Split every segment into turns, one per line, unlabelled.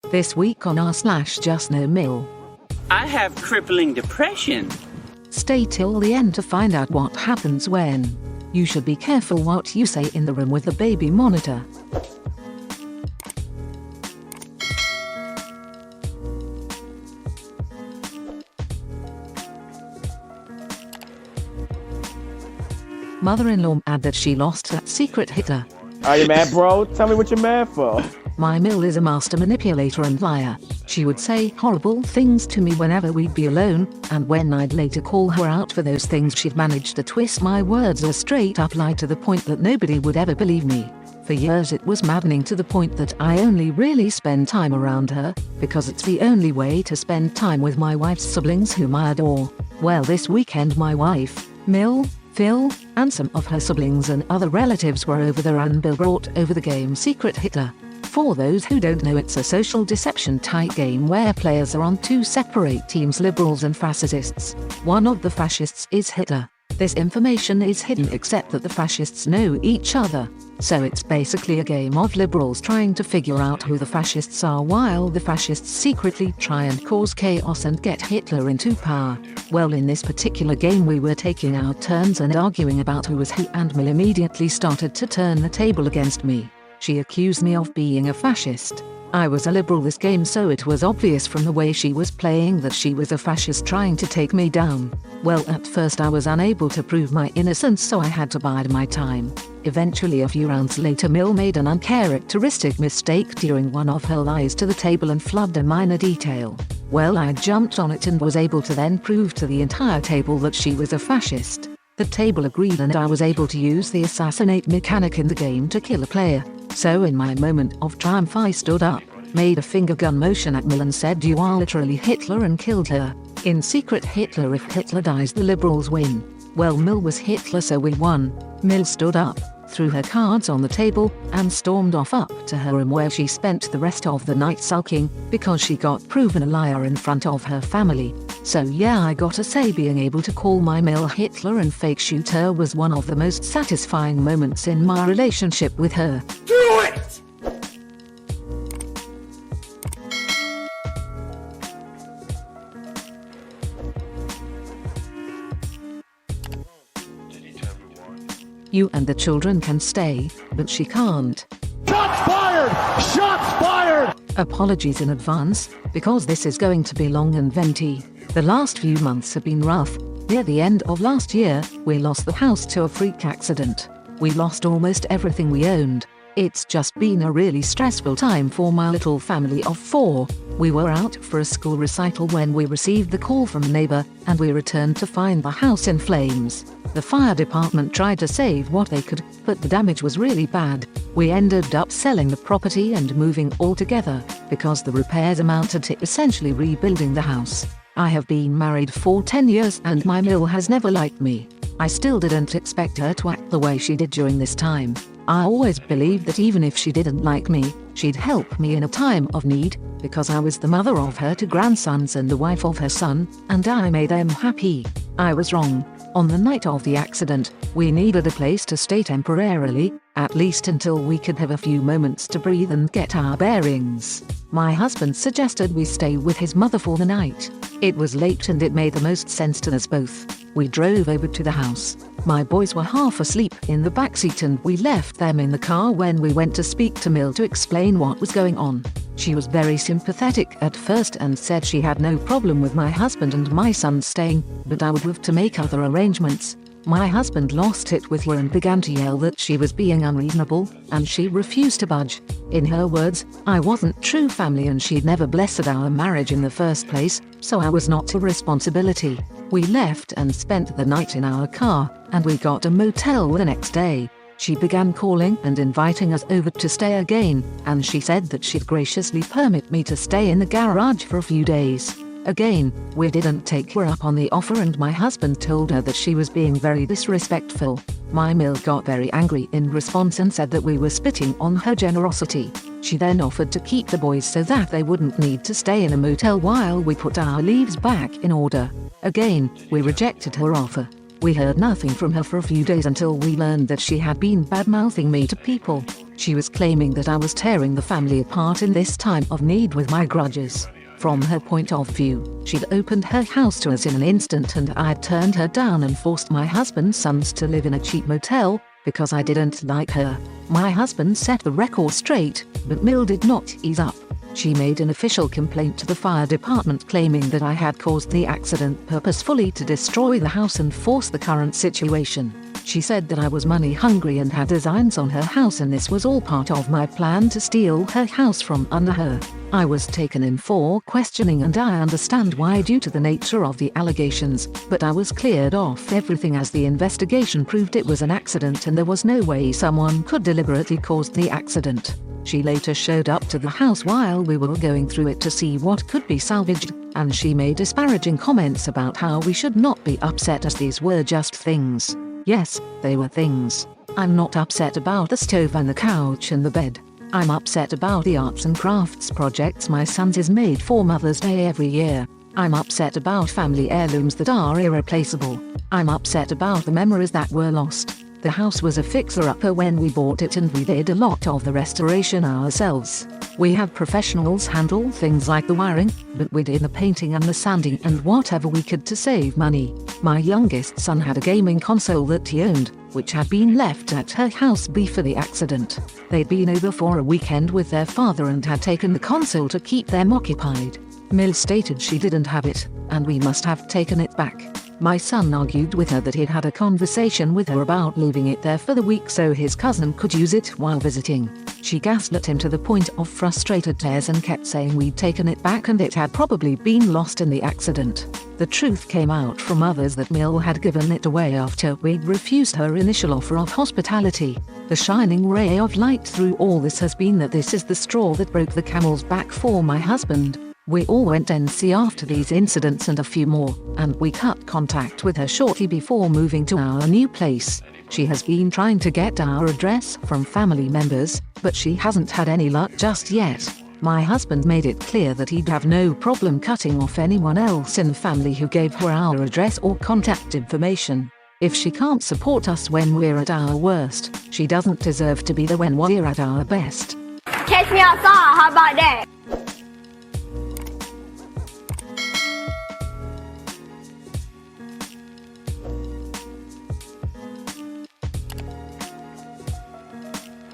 This week on r/JUSTNOMIL.
I have crippling depression.
Stay till the end to find out what happens when. You should be careful what you say in the room with the baby monitor. Mother-in-law mad that she lost that secret hitter.
Are you mad, bro? Tell me what you're mad for.
My Mill is a master manipulator and liar. She would say horrible things to me whenever we'd be alone, and when I'd later call her out for those things, she'd manage to twist my words a straight-up lie to the point that nobody would ever believe me. For years it was maddening to the point that I only really spend time around her, because it's the only way to spend time with my wife's siblings whom I adore. Well, this weekend my wife, Mill, Phil, and some of her siblings and other relatives were over there, and Bill brought over the game Secret Hitter. For those who don't know, it's a social deception type game where players are on two separate teams, liberals and fascists. One of the fascists is Hitler. This information is hidden except that the fascists know each other. So it's basically a game of liberals trying to figure out who the fascists are while the fascists secretly try and cause chaos and get Hitler into power. Well, in this particular game we were taking our turns and arguing about who was who, and Mill immediately started to turn the table against me. She accused me of being a fascist. I was a liberal this game, so it was obvious from the way she was playing that she was a fascist trying to take me down. Well, at first I was unable to prove my innocence, so I had to bide my time. Eventually, a few rounds later, Mill made an uncharacteristic mistake during one of her lies to the table and flubbed a minor detail. Well, I jumped on it and was able to then prove to the entire table that she was a fascist. The table agreed, and I was able to use the assassinate mechanic in the game to kill a player. So in my moment of triumph I stood up, made a finger gun motion at Mill and said, "You are literally Hitler," and killed her. In Secret Hitler, if Hitler dies the liberals win. Well, Mill was Hitler, so we won. Mill stood up, threw her cards on the table, and stormed off up to her room, where she spent the rest of the night sulking because she got proven a liar in front of her family. So yeah, I gotta say, being able to call my Mill Hitler and fake shoot her was one of the most satisfying moments in my relationship with her.
Do it!
You and the children can stay, but she can't.
Shots fired! Shots fired!
Apologies in advance, because this is going to be long and venti. The last few months have been rough. Near the end of last year, we lost the house to a freak accident. We lost almost everything we owned. It's just been a really stressful time for my little family of 4. We were out for a school recital when we received the call from a neighbor, and we returned to find the house in flames. The fire department tried to save what they could, but the damage was really bad. We ended up selling the property and moving altogether, because the repairs amounted to essentially rebuilding the house. I have been married for 10 years and my Mill has never liked me. I still didn't expect her to act the way she did during this time. I always believed that even if she didn't like me, she'd help me in a time of need, because I was the mother of her 2 grandsons and the wife of her son, and I made them happy. I was wrong. On the night of the accident, we needed a place to stay temporarily, at least until we could have a few moments to breathe and get our bearings. My husband suggested we stay with his mother for the night. It was late and it made the most sense to us both. We drove over to the house. My boys were half asleep in the backseat and we left them in the car when we went to speak to Mill to explain what was going on. She was very sympathetic at first and said she had no problem with my husband and my son staying, but I would have to make other arrangements. My husband lost it with her and began to yell that she was being unreasonable, and she refused to budge. In her words, I wasn't true family and she'd never blessed our marriage in the first place, so I was not her responsibility. We left and spent the night in our car, and we got a motel the next day. She began calling and inviting us over to stay again, and she said that she'd graciously permit me to stay in the garage for a few days. Again, we didn't take her up on the offer and my husband told her that she was being very disrespectful. My Mill got very angry in response and said that we were spitting on her generosity. She then offered to keep the boys so that they wouldn't need to stay in a motel while we put our leaves back in order. Again, we rejected her offer. We heard nothing from her for a few days until we learned that she had been bad-mouthing me to people. She was claiming that I was tearing the family apart in this time of need with my grudges. From her point of view, she'd opened her house to us in an instant and I'd turned her down and forced my husband's sons to live in a cheap motel because I didn't like her. My husband set the record straight, but Mill did not ease up. She made an official complaint to the fire department claiming that I had caused the accident purposefully to destroy the house and force the current situation. She said that I was money hungry and had designs on her house and this was all part of my plan to steal her house from under her. I was taken in for questioning and I understand why due to the nature of the allegations, but I was cleared off everything as the investigation proved it was an accident and there was no way someone could deliberately cause the accident. She later showed up to the house while we were going through it to see what could be salvaged, and she made disparaging comments about how we should not be upset as these were just things. Yes, they were things. I'm not upset about the stove and the couch and the bed. I'm upset about the arts and crafts projects my son's is made for Mother's Day every year. I'm upset about family heirlooms that are irreplaceable. I'm upset about the memories that were lost. The house was a fixer-upper when we bought it and we did a lot of the restoration ourselves. We had professionals handle things like the wiring, but we did the painting and the sanding and whatever we could to save money. My youngest son had a gaming console that he owned, which had been left at her house before the accident. They'd been over for a weekend with their father and had taken the console to keep them occupied. Mill stated she didn't have it, and we must have taken it back. My son argued with her that he'd had a conversation with her about leaving it there for the week so his cousin could use it while visiting. She gaslit him to the point of frustrated tears and kept saying we'd taken it back and it had probably been lost in the accident. The truth came out from others that Mill had given it away after we'd refused her initial offer of hospitality. The shining ray of light through all this has been that this is the straw that broke the camel's back for my husband. We all went NC after these incidents and a few more, and we cut contact with her shortly before moving to our new place. She has been trying to get our address from family members, but she hasn't had any luck just yet. My husband made it clear that he'd have no problem cutting off anyone else in the family who gave her our address or contact information. If she can't support us when we're at our worst, she doesn't deserve to be there when we're at our best.
Catch me outside, how about that?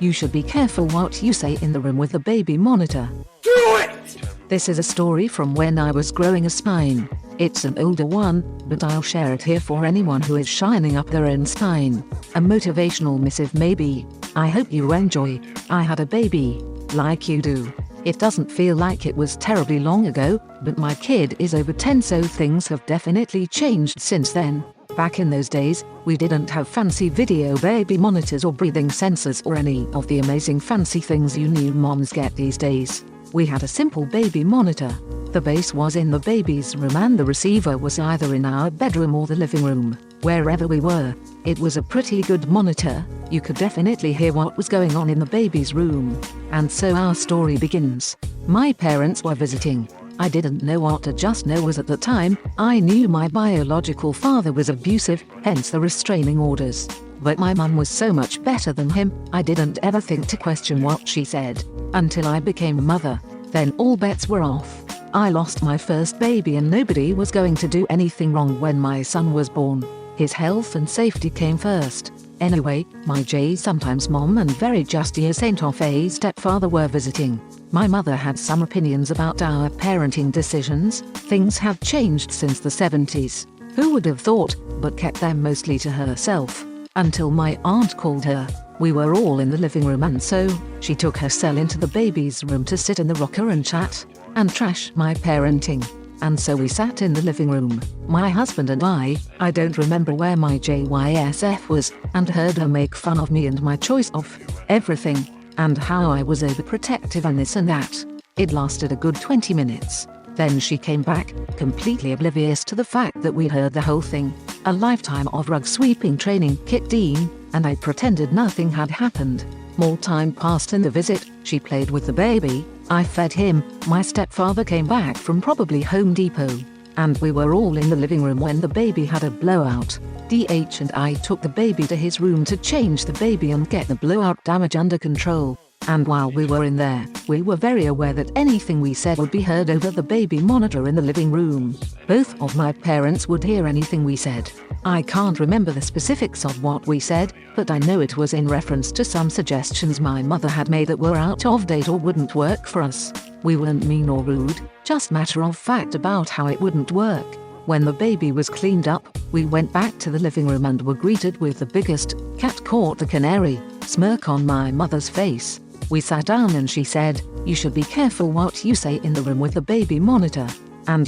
You should be careful what you say in the room with the baby monitor.
Do it!
This is a story from when I was growing a spine. It's an older one, but I'll share it here for anyone who is shining up their own spine. A motivational missive maybe. I hope you enjoy. I had a baby. Like you do. It doesn't feel like it was terribly long ago, but my kid is over 10 so things have definitely changed since then. Back in those days, we didn't have fancy video baby monitors or breathing sensors or any of the amazing fancy things you new moms get these days. We had a simple baby monitor. The base was in the baby's room and the receiver was either in our bedroom or the living room. Wherever we were, it was a pretty good monitor. You could definitely hear what was going on in the baby's room. And so our story begins. My parents were visiting. I didn't know what a just no was at the time. I knew my biological father was abusive, hence the restraining orders. But my mum was so much better than him, I didn't ever think to question what she said. Until I became a mother. Then all bets were off. I lost my first baby and nobody was going to do anything wrong when my son was born. His health and safety came first. Anyway, my sometimes mom and very just a saint of a stepfather were visiting. My mother had some opinions about our parenting decisions. Things have changed since the 70s. Who would have thought, but kept them mostly to herself. Until my aunt called her. We were all in the living room and so, she took her cell into the baby's room to sit in the rocker and chat, and trash my parenting. And so we sat in the living room, my husband and I don't remember where my JYSF was, and heard her make fun of me and my choice of everything, and how I was overprotective and this and that. It lasted a good 20 minutes. Then she came back, completely oblivious to the fact that we heard the whole thing. A lifetime of rug sweeping training kicked in, and I pretended nothing had happened. More time passed in the visit, she played with the baby, I fed him, my stepfather came back from probably Home Depot. And we were all in the living room when the baby had a blowout. DH and I took the baby to his room to change the baby and get the blowout damage under control. And while we were in there, we were very aware that anything we said would be heard over the baby monitor in the living room. Both of my parents would hear anything we said. I can't remember the specifics of what we said, but I know it was in reference to some suggestions my mother had made that were out of date or wouldn't work for us. We weren't mean or rude, just matter of fact about how it wouldn't work. When the baby was cleaned up, we went back to the living room and were greeted with the biggest "cat caught the canary" smirk on my mother's face. We sat down and she said, "You should be careful what you say in the room with the baby monitor." "And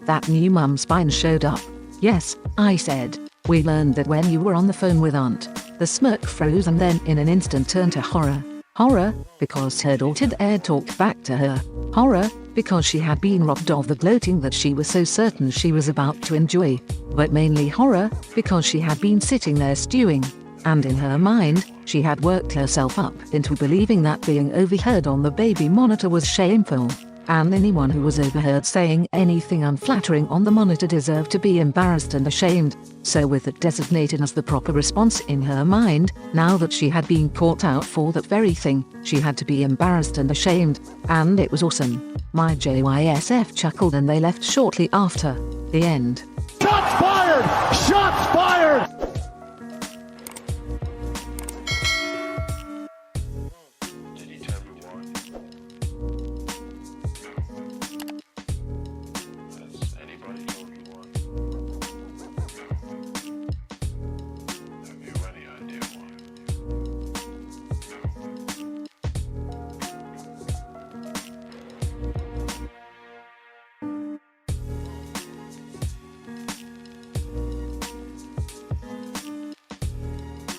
that new mum spine showed up." "Yes," I said. "We learned that when you were on the phone with Aunt." The smirk froze and then in an instant turned to horror. Horror, because her daughter dared talk back to her. Horror, because she had been robbed of the gloating that she was so certain she was about to enjoy. But mainly horror, because she had been sitting there stewing. And in her mind, she had worked herself up into believing that being overheard on the baby monitor was shameful. And anyone who was overheard saying anything unflattering on the monitor deserved to be embarrassed and ashamed. So with it designated as the proper response in her mind, now that she had been caught out for that very thing, she had to be embarrassed and ashamed. And it was awesome. My JYSF chuckled and they left shortly after. The end.
Shots fired! Shots fired!